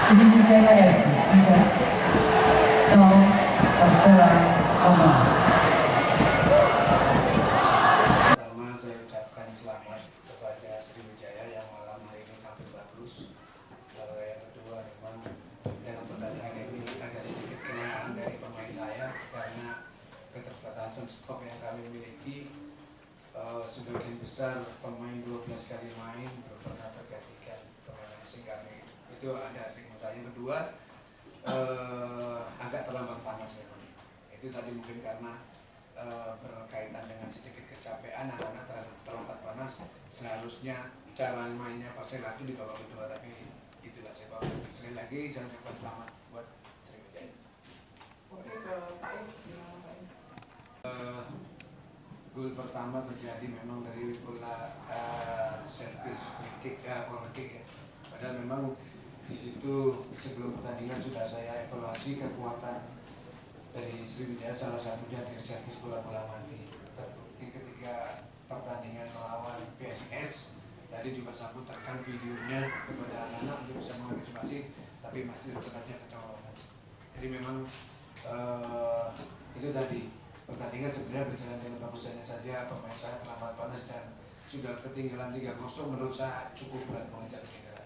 Sriwijaya FC 3-0 Persela Bogor. Pertama saya ucapkan selamat kepada Sriwijaya yang malam hari ini tampil bagus. Yang kedua memang dalam pertandingan ini agak sedikit kenyataan dari pemain saya karena keterbatasan stok yang kami miliki. Sebagian besar pemain 12 kali main belum pernah tergantikan pemain asing kami. Itu ada asing saya. Yang kedua agak terlambat panas memang. Itu tadi mungkin karena berkaitan dengan sedikit kecapean, anak-anak terlambat panas. Seharusnya cara mainnya Persela itu di babak kedua, tapi itulah sebab. Sekali lagi saya ucapkan selamat buat Sriwijaya. Oke, kalau Pak Is, gimana Pak Is? Gol pertama terjadi memang dari bola servis free kick, corner kick ya. Padahal memang di situ sebelum pertandingan sudah saya evaluasi kekuatan dari Sriwijaya, salah satunya dari servis bola-bola mati. Terbukti ketika pertandingan melawan PSIS, tadi juga saya putarkan videonya kepada anak-anak untuk bisa mengantisipasi, tapi masih tetap saja kecolongan. Jadi memang itu tadi. Pertandingan sebenarnya berjalan dengan bagusnya saja, pemain saya terlambat panas dan sudah ketinggalan 3-0, menurut saya cukup berat mengejar ketinggalan.